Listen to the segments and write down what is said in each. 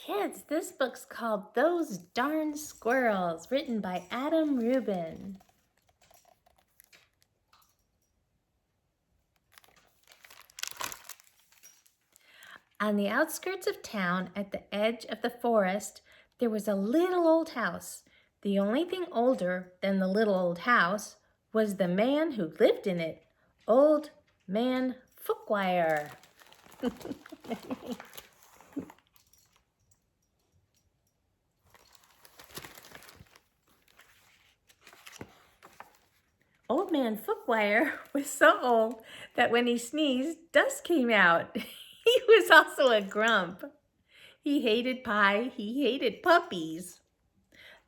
Kids, this book's called Those Darn Squirrels, written by Adam Rubin. On the outskirts of town, at the edge of the forest, there was a little old house. The only thing older than the little old house was the man who lived in it, Old Man Fookwire. Old Man Fookwire was so old that when he sneezed, dust came out. He was also a grump. He hated pie. He hated puppies.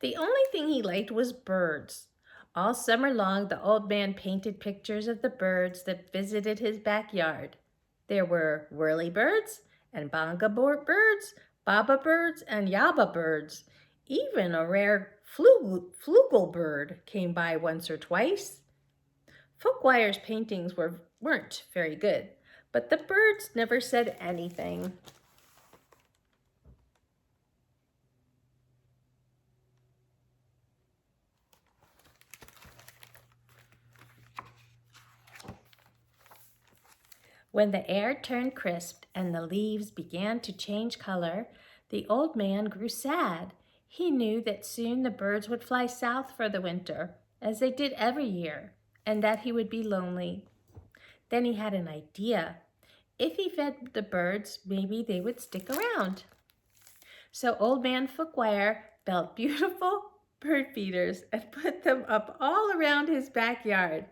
The only thing he liked was birds. All summer long, the old man painted pictures of the birds that visited his backyard. There were whirlybirds and birds, baba birds, and yaba birds. Even a rare flugel bird came by once or twice. Fookwire's paintings weren't very good, but the birds never said anything. When the air turned crisp and the leaves began to change color, the old man grew sad. He knew that soon the birds would fly south for the winter, as they did every year, and that he would be lonely. Then he had an idea. If he fed the birds, maybe they would stick around. So Old Man Fookwire built beautiful bird feeders and put them up all around his backyard.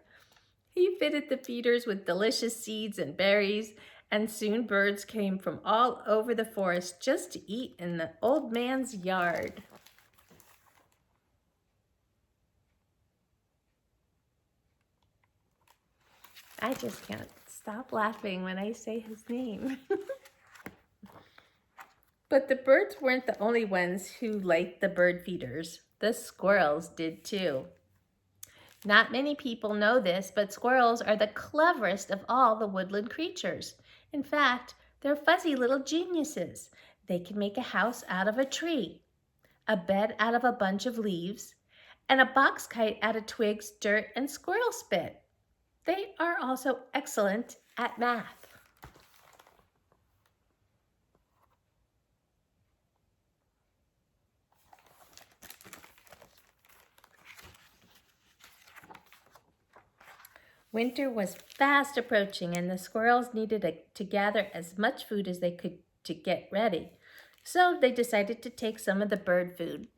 He fitted the feeders with delicious seeds and berries, and soon birds came from all over the forest just to eat in the old man's yard. I just can't stop laughing when I say his name. But the birds weren't the only ones who liked the bird feeders. The squirrels did too. Not many people know this, but squirrels are the cleverest of all the woodland creatures. In fact, they're fuzzy little geniuses. They can make a house out of a tree, a bed out of a bunch of leaves, and a box kite out of twigs, dirt, and squirrel spit. They are also excellent at math. Winter was fast approaching, and the squirrels needed to gather as much food as they could to get ready. So they decided to take some of the bird food.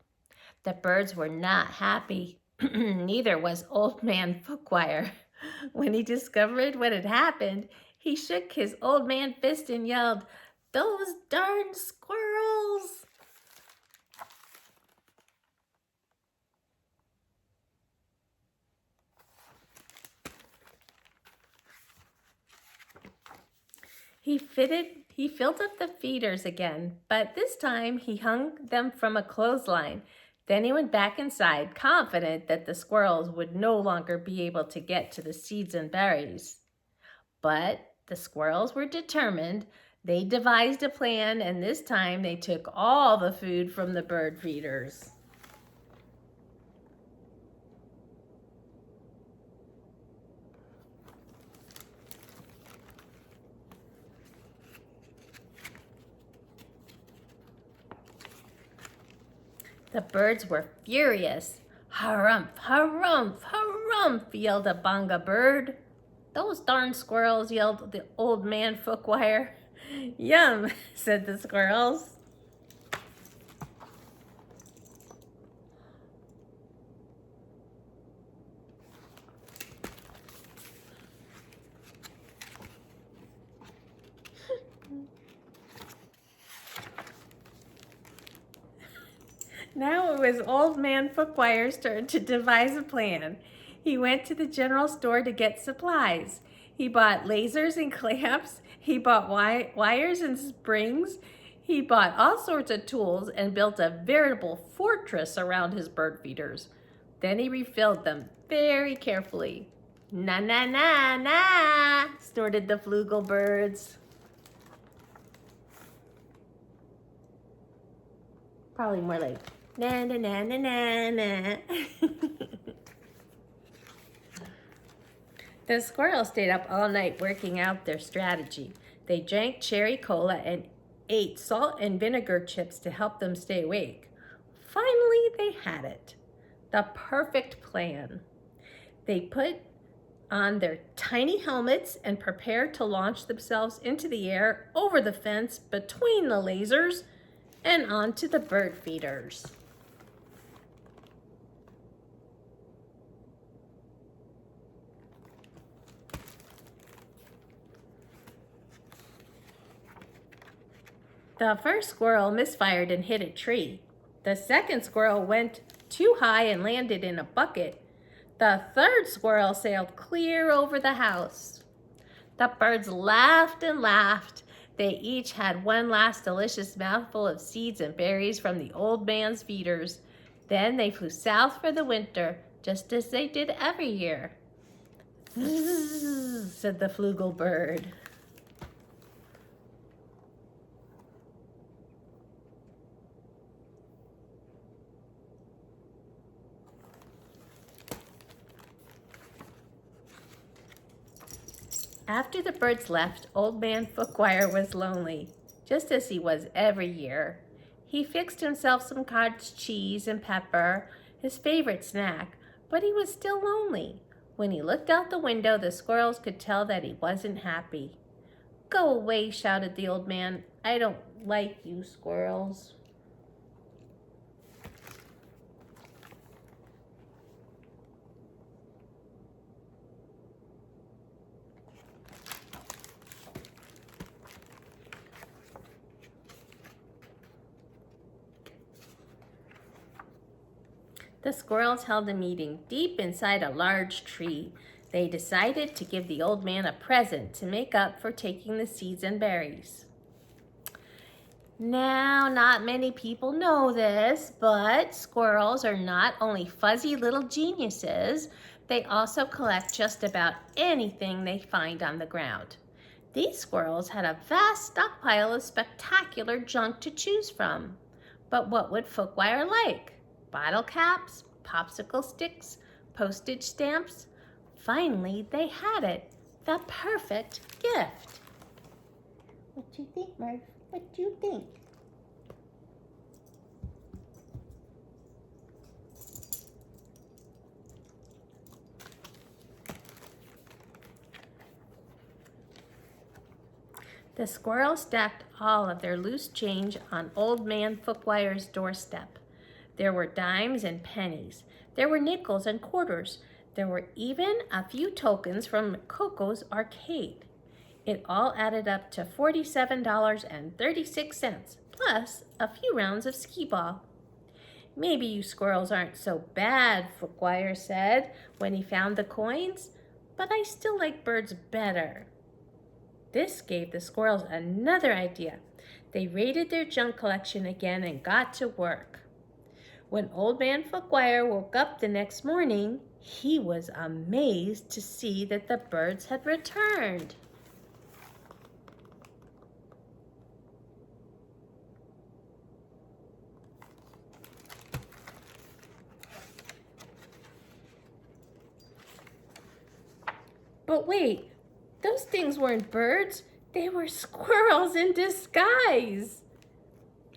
The birds were not happy. Neither was Old Man Fookwire. When he discovered what had happened, he shook his old man fist and yelled, "Those darn squirrels!" He filled up the feeders again, but this time he hung them from a clothesline. Then he went back inside, confident that the squirrels would no longer be able to get to the seeds and berries. But the squirrels were determined. They devised a plan, and this time they took all the food from the bird feeders. The birds were furious. "Harumph, harumph, harumph," yelled a bonga bird. "Those darn squirrels," yelled the old man Fookwire. "Yum," said the squirrels. Now it was Old Man Fookwire's turn to devise a plan. He went to the general store to get supplies. He bought lasers and clamps. He bought wires and springs. He bought all sorts of tools and built a veritable fortress around his bird feeders. Then he refilled them very carefully. "Na na na na," snorted the flugel birds. Probably more like na na na na na na. The squirrels stayed up all night working out their strategy. They drank cherry cola and ate salt and vinegar chips to help them stay awake. Finally, they had it. The perfect plan. They put on their tiny helmets and prepared to launch themselves into the air over the fence between the lasers and onto the bird feeders. The first squirrel misfired and hit a tree. The second squirrel went too high and landed in a bucket. The third squirrel sailed clear over the house. The birds laughed and laughed. They each had one last delicious mouthful of seeds and berries from the old man's feeders. Then they flew south for the winter, just as they did every year. "Zzz," said the flugel bird. After the birds left, Old Man Fookwire was lonely, just as he was every year. He fixed himself some cottage cheese and pepper, his favorite snack, but he was still lonely. When he looked out the window, the squirrels could tell that he wasn't happy. "Go away," shouted the old man. "I don't like you, squirrels." The squirrels held a meeting deep inside a large tree. They decided to give the old man a present to make up for taking the seeds and berries. Now, not many people know this, but squirrels are not only fuzzy little geniuses, they also collect just about anything they find on the ground. These squirrels had a vast stockpile of spectacular junk to choose from. But what would Fookwire like? Bottle caps, popsicle sticks, postage stamps. Finally, they had it. The perfect gift. What do you think, Murph? What do you think? The squirrels stacked all of their loose change on Old Man Fookwire's doorstep. There were dimes and pennies. There were nickels and quarters. There were even a few tokens from Coco's arcade. It all added up to $47.36, plus a few rounds of skee-ball. "Maybe you squirrels aren't so bad," Fookwire said when he found the coins, "but I still like birds better." This gave the squirrels another idea. They raided their junk collection again and got to work. When Old Man Fookwire woke up the next morning, he was amazed to see that the birds had returned. But wait, those things weren't birds. They were squirrels in disguise.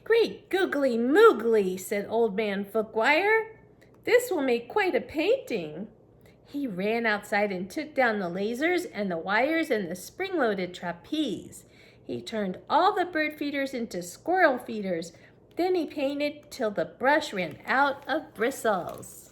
"Great googly moogly," said Old Man Fookwire. "This will make quite a painting." He ran outside and took down the lasers and the wires and the spring-loaded trapeze. He turned all the bird feeders into squirrel feeders. Then he painted till the brush ran out of bristles.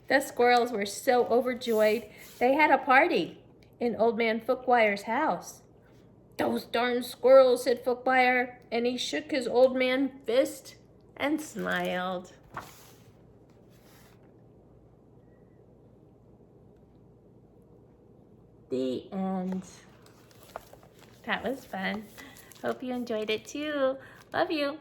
The squirrels were so overjoyed, they had a party in Old Man Fookwire's house. "Those darn squirrels," said Fookwire, and he shook his old man fist and smiled. The end. That was fun. Hope you enjoyed it too. Love you.